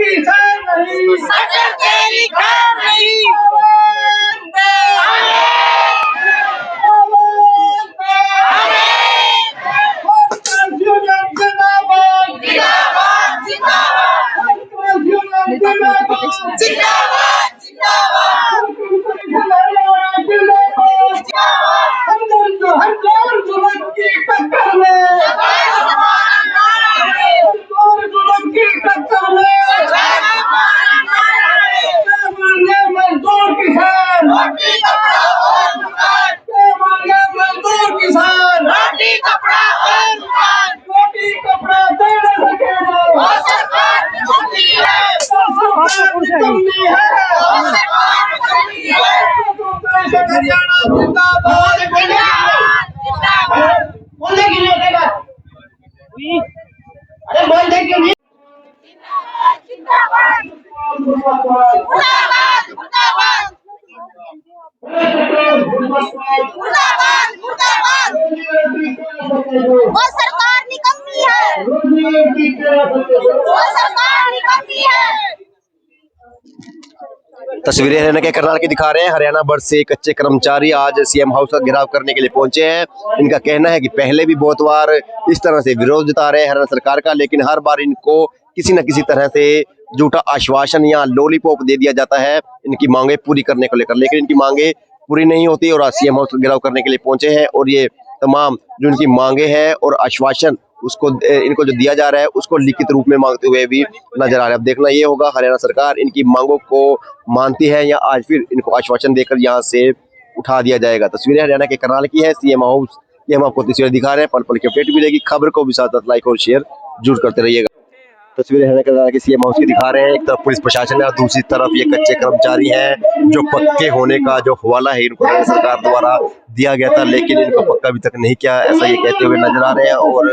की खैर नहीं, अगर तेरी खैर नहीं। अरे बोलते क्यों नहीं? वो सरकार निकम्मी है, वो सरकार निकम्मी है। तस्वीरें हरियाणा के करनाल की दिखा रहे हैं। हरियाणा भर से कच्चे कर्मचारी आज सीएम हाउस का घेराव करने के लिए पहुंचे हैं। इनका कहना है कि पहले भी बहुत बार इस तरह से विरोध जता रहे हैं हरियाणा सरकार का, लेकिन हर बार इनको किसी न किसी तरह से झूठा आश्वासन या लॉलीपॉप दे दिया जाता है इनकी मांगे पूरी करने को लेकर, लेकिन इनकी मांगे पूरी नहीं होती और आज सीएम हाउस का घेराव करने के लिए पहुंचे हैं। और ये तमाम जो इनकी मांगे हैं और आश्वासन उसको इनको जो दिया जा रहा है उसको लिखित रूप में मांगते हुए भी नजर आ रहा है। अब देखना ये होगा हरियाणा सरकार इनकी मांगों को मानती है या आज फिर इनको आश्वासन देकर यहाँ से उठा दिया जाएगा। तस्वीरें हरियाणा के करनाल की है, सीएम हाउस की हम आपको तस्वीरें दिखा रहे हैं। पल पल की अपडेट मिलेगी, खबर को भी साथ साथ लाइक और शेयर जरूर करते रहिएगा। तस्वीरें हरियाणा करनाल के सीएम हाउस की दिखा रहे हैं। एक तरफ पुलिस प्रशासन है और दूसरी तरफ ये कच्चे कर्मचारी हैं जो पक्के होने का जो हवाला है इनको राज्य सरकार द्वारा दिया गया था, लेकिन इनको पक्का अभी तक नहीं किया, ऐसा ये कहते हुए नजर आ रहे हैं। और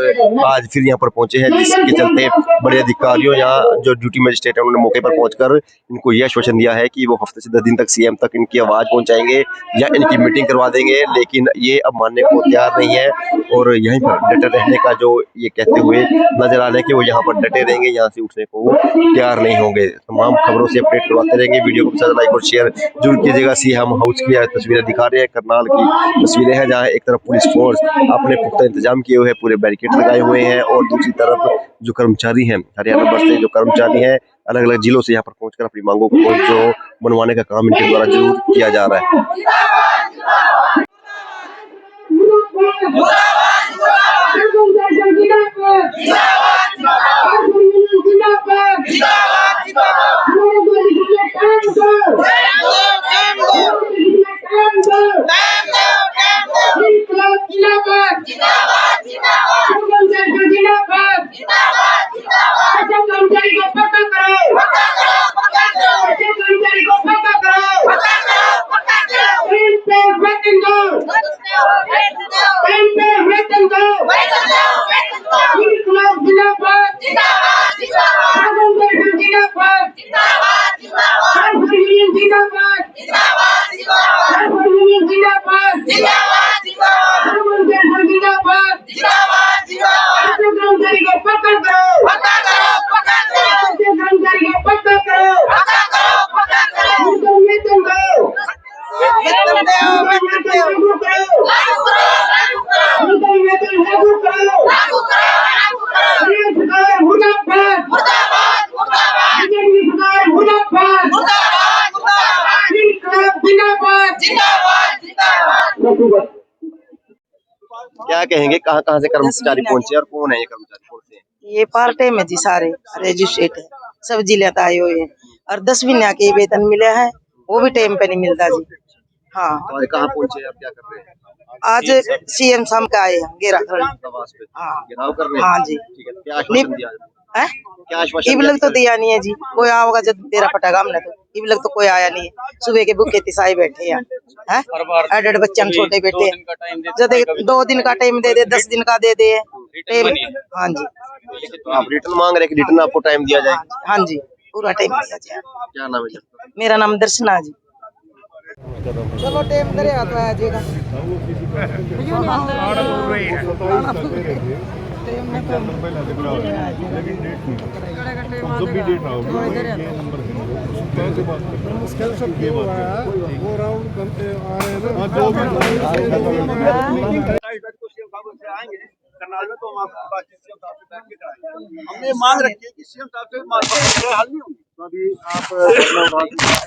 आज फिर यहाँ पर पहुंचे हैं, जिसके चलते बड़े अधिकारियों या जो ड्यूटी मजिस्ट्रेट है उन्होंने मौके पर पहुंचकर इनको यह आश्वासन दिया है कि वो हफ्ते से 10 दिन तक सीएम तक इनकी आवाज पहुंचाएंगे या इनकी मीटिंग करवा देंगे, लेकिन ये अब मानने को तैयार नहीं है और यहीं पर डटे रहने का जो ये कहते हुए नजर आ रहे हैं कि वो यहाँ पर डटे रहेंगे, यहाँ से उठने को तैयार नहीं होंगे। तमाम खबरों से अपडेट करवाते रहेंगे, वीडियो को लाइक और शेयर जरूर कीजिएगा। सीएम हाउस की तस्वीरें दिखा रहे हैं, करनाल की तस्वीरें हैं जहाँ एक तरफ पुलिस फोर्स अपने पुख्ता इंतजाम किए हुए हैं, पूरे बैरिकेड लगाए हुए हैं और दूसरी तरफ जो कर्मचारी हैं हरियाणा भर से जो कर्मचारी हैं अलग अलग जिलों से यहाँ पर पहुंचकर अपनी मांगों को जो मनवाने का काम इनके द्वारा जरूर किया जा रहा है। क्या कहेंगे, कहाँ कहाँ से कर्मचारी पहुंचे और कौन है ये कर्मचारी, कौन से हैं? ये पार्ट टाइम है जी, सारे रजिस्ट्रेट है, सब जिले आए हुए हैं और 10 महीने के वेतन मिले हैं, वो भी टाइम पे नहीं मिलता जी। हाँ, तो कहाँ पहुंचे, आप क्या कर रहे हैं? आज सीएम शाम का आए हैं घेराव करने। हाँ, घेराव करने। हाँ जी। ठीक है, क्या आश्वासन दिया? क्या आश्वासन? इब लग तो दिया नहीं है जी, कोई आओगा जब तेरा फटागा हमने तो इब लग तो कोई आया नहीं है। सुबह के भूखे तिसाई बैठे हैं, एडेड बच्चे छोटे बैठे हैं, जब 2 दिन का टाइम दे दे, 10 दिन का दे दे। हाँ जी, तो आप रिटर्न मांग रहे हैं कि रिटर्न आपको टाइम दिया जाए? हाँ जी, पूरा टाइम दिया जाए। क्या नाम है? मेरा नाम दर्शना जी। चलो टाइम करे आता है जी का मुश्किल सब ये हुआ है वो राउंड करते आ रहे हैं ना जो भी करनाल में तो हम आपकी बातचीत सीएम साहब से बैठ के कराएंगे। हमने ये मांग रखी है कि सीएम साहब से मसले हल नहीं होंगे तो अभी आप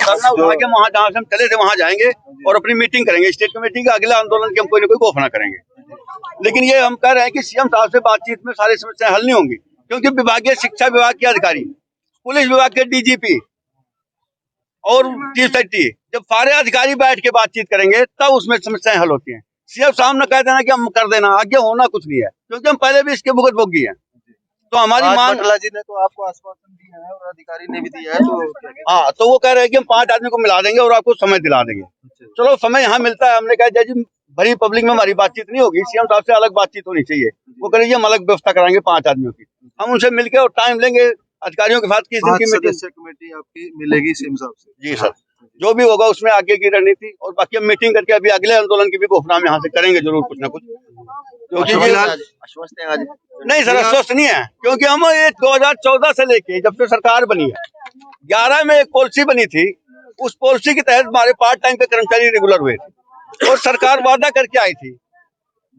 धरना उठा के वहाँ जहाँ से हम चले थे वहाँ जाएंगे और अपनी मीटिंग करेंगे स्टेट कमेटी का अगले आंदोलन की हम कोई ना कोई घोषणा करेंगे। लेकिन ये हम कह रहे हैं कि सीएम साहब से बातचीत में सारी समस्याएं हल नहीं होंगी क्योंकि विभागीय शिक्षा विभाग के अधिकारी, पुलिस विभाग के डीजीपी और चीफ सेक्रेटरी जब सारे अधिकारी बैठ के बातचीत करेंगे तब उसमें समस्याएं हल होती हैं। सीएम साहब ने कह देना कि हम कर देना, आगे होना कुछ नहीं है क्योंकि हम पहले भी इसके भुगत भोगी हैं। तो हमारी मांग जी ने तो आपको आश्वासन दिया है और अधिकारी ने भी दिया है तो हाँ, तो वो कह रहे हैं कि हम 5 आदमी को मिला देंगे और आपको समय दिला देंगे। चलो समय यहाँ मिलता है, हमने कहा जी भरी पब्लिक में हमारी बातचीत नहीं होगी, सीएम साहब से अलग बातचीत होनी चाहिए। वो कह रही है हम अलग व्यवस्था कराएंगे 5 आदमियों की, हम उनसे मिलकर और टाइम लेंगे अधिकारियों के साथ। किस दिन की मीटिंग कमेटी आपकी मिलेगी सीएम साहब से? जी सर, जो भी होगा उसमें आगे की रणनीति और बाकी हम मीटिंग करके अभी अगले आंदोलन की भी घोषणा हम यहाँ से करेंगे जरूर कुछ ना कुछ। क्योंकि आश्वस्त हैं आज? नहीं सर, आश्वस्त नहीं है क्योंकि हम ये 2014 से लेके जब से सरकार बनी है 11 में एक पॉलिसी बनी थी, उस पॉलिसी के तहत हमारे पार्ट टाइम के कर्मचारी रेगुलर हुए थे और सरकार वादा करके आई थी।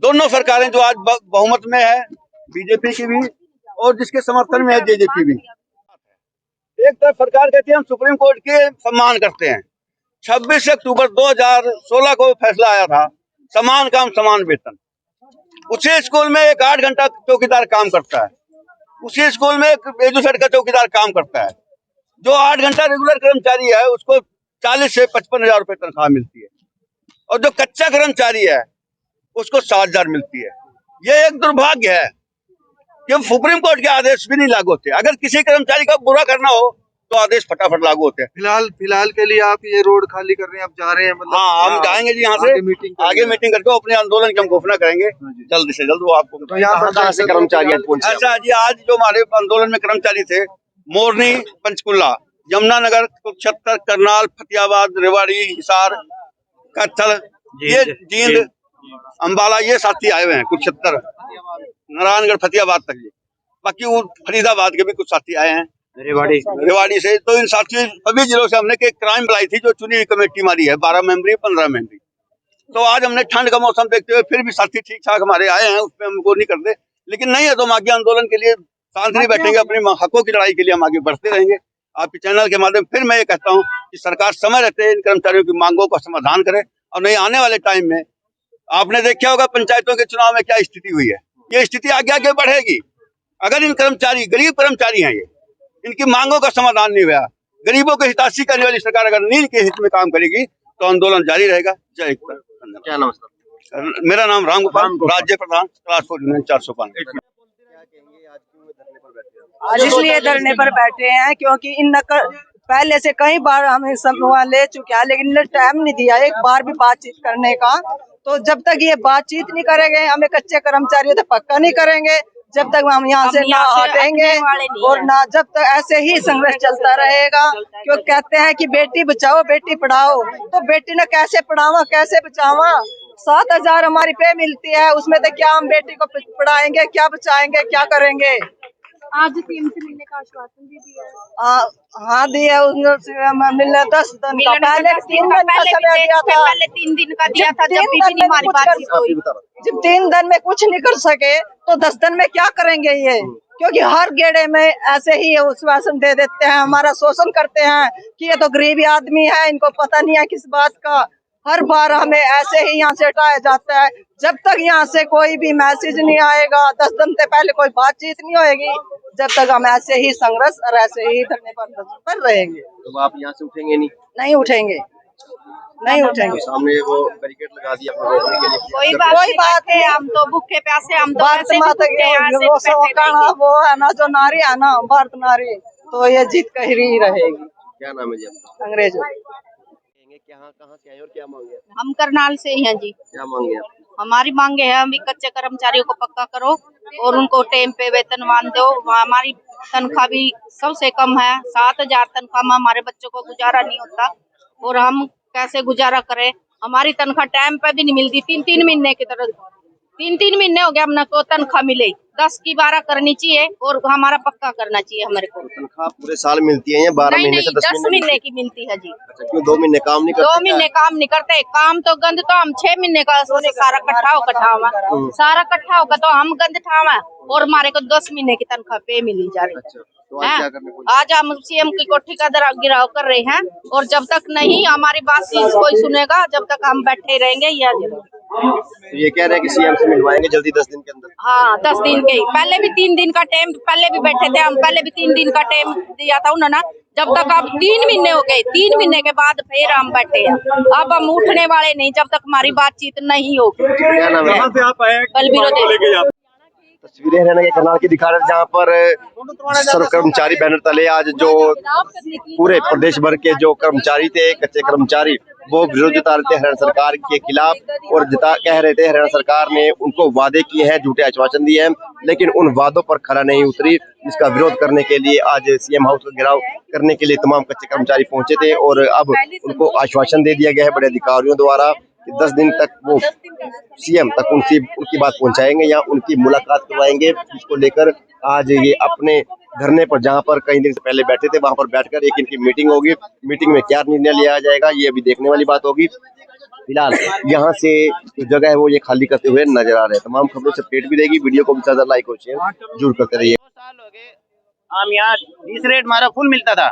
दोनों सरकारें जो आज बहुमत में है, बीजेपी की भी और जिसके समर्थन में है जेजेपी भी, एक तरफ सरकार कहती है हम सुप्रीम कोर्ट के सम्मान करते हैं। 26 अक्टूबर 2016 को फैसला आया था समान काम समान वेतन। उसी स्कूल में एक 8 घंटा चौकीदार काम करता है, उसी स्कूल में एक एजुकेट का चौकीदार काम करता है। जो 8 घंटा रेगुलर कर्मचारी है उसको 40 से 55 हजार रुपए तनख्वाह मिलती है और जो कच्चा कर्मचारी है उसको 7,000 मिलती है। ये एक दुर्भाग्य है कि सुप्रीम कोर्ट के आदेश भी नहीं लागू होते। अगर किसी कर्मचारी का बुरा करना हो तो आदेश फटाफट लागू होते हैं। फिलहाल के लिए आप ये रोड खाली कर रहे हैं, आप जा रहे हैं मतलब? हाँ, हम जाएंगे जी यहाँ से आगे मीटिंग करके अपने आंदोलन की हम घोषणा करेंगे जल्द से जल्द। वो आपको तो यहाँ पर से कर्मचारी पहुंचे? ऐसा जी, आज जो हमारे आंदोलन में कर्मचारी थे मोरनी, पंचकुला, यमुनानगर, कुरुक्षेत्र, करनाल, फतेहाबाद, रेवाड़ी, हिसार, कत्थल, ये जींद, अम्बाला, ये साथी आए हुए हैं। कुरुक्षेत्र, नारायणगढ़, फतेहाबाद तक ये, बाकी वो फरीदाबाद के भी कुछ साथी आए हैं रेवाड़ी से। तो इन साथियों सभी जिलों से हमने एक क्राइम बुलाई थी जो चुनी हुई कमेटी हमारी है 12 मेंबरी 15 मेंबरी। तो आज हमने ठंड का मौसम देखते हुए फिर भी साथी ठीक ठाक हमारे आए हैं, उसमें हमको नहीं करते। लेकिन नहीं है तो हम आगे आंदोलन के लिए शांत नहीं बैठेंगे, अपने हकों की लड़ाई के लिए हम आगे बढ़ते रहेंगे। आपके चैनल के माध्यम फिर मैं ये कहता हूँ कि सरकार समय रहते इन कर्मचारियों की मांगों का समाधान करे और नहीं आने वाले टाइम में आपने देखा होगा पंचायतों के चुनाव में क्या स्थिति हुई है। ये स्थिति आगे आगे बढ़ेगी अगर इन कर्मचारी, गरीब कर्मचारी हैं ये, इनकी मांगों का समाधान नहीं हुआ। गरीबों को हितैषी करने वाली सरकार अगर नील के हित में काम करेगी तो आंदोलन जारी रहेगा। जय हिंद। क्या नाम सर? मेरा नाम राम गोपाल, राज्य प्रधान क्लास 4 यूनियन 405। आज इसलिए धरने पर बैठे हैं क्योंकि इन पहले से कई बार हम वहाँ ले चुके हैं लेकिन इन्हें टाइम नहीं दिया एक बार भी बातचीत करने का। तो जब तक ये बातचीत नहीं करेंगे, हमें कच्चे कर्मचारियों तो पक्का नहीं करेंगे जब तक हम यहाँ से ना हटेंगे और ना जब तक ऐसे ही संघर्ष चलता रहेगा। क्यों कहते हैं कि बेटी बचाओ बेटी पढ़ाओ, तो बेटी ने कैसे पढ़ावा कैसे बचावा? 7,000 हमारी पे मिलती है, उसमें तो क्या हम बेटी को पढ़ाएंगे, क्या बचाएंगे, क्या करेंगे? आज 3 महीने का आश्वासन भी दिया है। हाँ दिया, मिलने 10 दिन का, पहले 3 दिन का समय दिया था, पहले 3 दिन का दिया था जब भी हमारी बातचीत हुई। जब 3 दिन में कुछ नहीं कर सके तो 10 दिन में क्या करेंगे ये? क्योंकि हर गेड़े में ऐसे ही आश्वासन दे देते हैं, हमारा शोषण करते हैं कि ये तो गरीबी आदमी है, इनको पता नहीं है किस बात का। हर बार हमें ऐसे ही यहाँ से हटाया जाता है। जब तक यहाँ से कोई भी मैसेज नहीं आएगा, 10 दिन से पहले कोई बातचीत नहीं होगी, जब तक हम ऐसे ही संघर्ष और ऐसे ही धरने पर रहेंगे। तो आप यहाँ से उठेंगे नहीं? नहीं उठेंगे, नहीं उठेंगे। सामने वो बैरिकेड लगा दिया रोकने के लिए। कोई बात है, हम तो भूखे प्यासे, हम तो भारत माता की वो है ना, जो नारी है ना, भारत नारी, तो ये जीत कर ही रहेगी। क्या नाम है जी आपका? अंग्रेज। कहाँ से आए और क्या मांगे? हम करनाल से ही हैं जी। क्या मांगे आप? हमारी मांगे है हम कच्चे कर्मचारियों को पक्का करो और उनको टाइम पे वेतनमान दो। हमारी तनख्वाह भी सबसे कम है, 7,000 तनख्वाह में हमारे बच्चों को गुजारा नहीं होता और हम कैसे गुजारा करें? हमारी तनख्वाह टाइम पे भी नहीं मिलती, 3-3 महीने की तरह 3 महीने हो गए हमने को तनख्वाह मिले 10 की 12 करनी चाहिए और हमारा पक्का करना चाहिए हमारे को। तनख्वाह पूरे साल मिलती है या 12 नहीं महीने नहीं से 10 10 महीने की मिलती है जी। अच्छा, क्यों 2 महीने काम नहीं 2 करते? महीने काम नहीं करते, काम तो गंद तो हम 6 महीने का सारा इकट्ठा होकर सारा इकट्ठा होकर तो हम गंद ठावा और हमारे को 10 महीने की तनख्वाह पे मिली जा रही अच्छा, है। तो आज क्या करने को? आज हम सीएम की कोठी का गिराव कर रहे हैं और जब तक नहीं हमारी बात कोई सुनेगा जब तक हम बैठे रहेंगे या तो ये कह रहे हैं कि सीएम से मिलवाएंगे जल्दी 10 दिन के अंदर। हाँ 10 दिन के ही, पहले भी 3 दिन का टाइम पहले भी बैठे थे हम, पहले भी 3 दिन का टाइम दिया था उन्होंने। जब तक अब 3 महीने हो गए, 3 महीने के बाद फिर हम बैठे हैं। अब हम उठने वाले नहीं जब तक हमारी बातचीत नहीं होगी। क्या नाम है? बलबीरो तस्वीरें हरियाणा के करनाल की दिखा रहे हैं, जहाँ पर सर्व कर्मचारी बैनर तले आज जो पूरे प्रदेश भर के जो कर्मचारी थे, कच्चे कर्मचारी, वो विरोध जता रहे थे हरियाणा सरकार के खिलाफ और कह रहे थे हरियाणा सरकार ने उनको वादे किए हैं, झूठे आश्वासन दिए हैं, लेकिन उन वादों पर खरा नहीं उतरी। इसका विरोध करने के लिए आज सीएम हाउस का घेराव करने के लिए तमाम कच्चे कर्मचारी पहुंचे थे और अब उनको आश्वासन दे दिया गया है बड़े अधिकारियों द्वारा कि 10 दिन तक वो सीएम तक उनकी बात पहुंचाएंगे या उनकी मुलाकात करवाएंगे। इसको लेकर आज ये अपने धरने पर, जहां पर कई दिन से पहले बैठे थे, वहां पर बैठकर एक इनकी मीटिंग होगी। मीटिंग में क्या निर्णय लिया जाएगा ये अभी देखने वाली बात होगी। फिलहाल यहाँ से जो जगह है वो ये खाली करते हुए नजर आ रहे हैं। तमाम खबरों से अपडेट भी रहेगी, वीडियो को भी ज्यादा लाइक और शेयर जरूर करते रहिए। 2 साल हो गए हम यहाँ 20 रेट हमारा फुल मिलता था,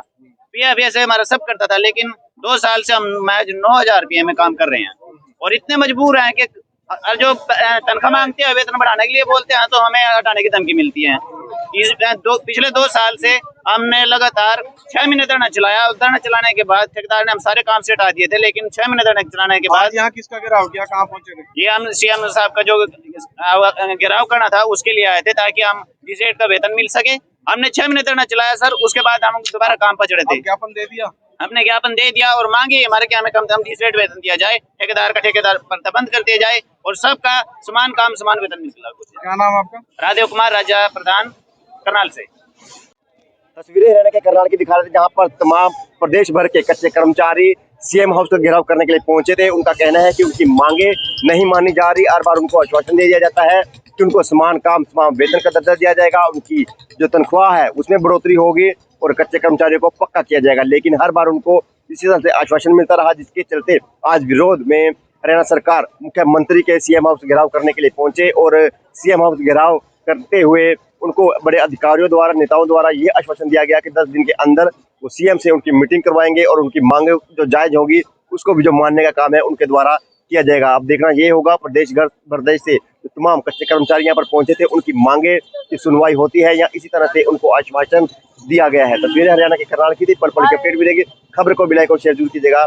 पीएफ से हमारा सब करता था, लेकिन 2 साल से हम महज 9,000 रुपये में काम कर रहे हैं और इतने मजबूर हैं कि जो तनख्वाह मांगते हैं वेतन बढ़ाने के लिए बोलते हैं तो हमें हटाने की धमकी मिलती है। पिछले 2 साल से हमने लगातार 6 महीने धरना चलाया। धरना चलाने के बाद ठेकेदार ने हम सारे काम से हटा दिए थे, लेकिन 6 महीने धरना चलाने के बाद यहाँ किसका घेराव किया, कहाँ पहुंचे थे? ये हम सीएम साहब का जो घेराव करना था उसके लिए आए थे ताकि हम जिस रेट का वेतन मिल सके। हमने 6 महीने धरना चलाया सर, उसके बाद हम दोबारा काम पर चढ़े थे। ज्ञापन दे दिया? हमने ज्ञापन दे दिया और मांगे हमारे क्या हमें कम से कम 20 रेट वेतन दिया जाए, ठेकेदार का ठेकेदार पर बंद कर दिया जाए और सबका समान काम समान वेतन मिल। क्या नाम आपका? राधेव कुमार, राजा प्रधान, करनाल से। तस्वीरें हरियाणा के करनाल की दिखा रहे थे, जहाँ पर तमाम प्रदेश भर के कच्चे कर्मचारी सीएम हाउस का घेराव करने के लिए पहुंचे थे। उनका कहना है कि उनकी मांगे नहीं मानी जा रही। हर बार उनको आश्वासन दे दिया जाता है कि उनको समान काम समान वेतन का दर्जा दिया जाएगा, उनकी जो तनख्वाह है उसमें बढ़ोतरी होगी और कच्चे कर्मचारियों को पक्का किया जाएगा, लेकिन हर बार उनको इसी तरह से आश्वासन मिलता रहा, जिसके चलते आज विरोध में हरियाणा सरकार मुख्यमंत्री के सीएम हाउस घेराव करने के लिए पहुंचे और सीएम हाउस घेराव करते हुए उनको बड़े अधिकारियों द्वारा, नेताओं द्वारा ये आश्वासन दिया गया कि 10 दिन के अंदर वो सीएम से उनकी मीटिंग करवाएंगे और उनकी मांगे जो जायज होगी उसको भी जो मानने का काम है उनके द्वारा किया जाएगा। अब देखना ये होगा प्रदेश से तो तमाम कच्चे कर्मचारी यहाँ पर पहुंचे थे, उनकी मांगे की सुनवाई होती है या इसी तरह से उनको आश्वासन दिया गया है। तस्वीरें हरियाणा के करनाल की थी, पल पल की अपडेट मिलेगी। खबर को भी लाइक और शेयर जरूर कीजिएगा।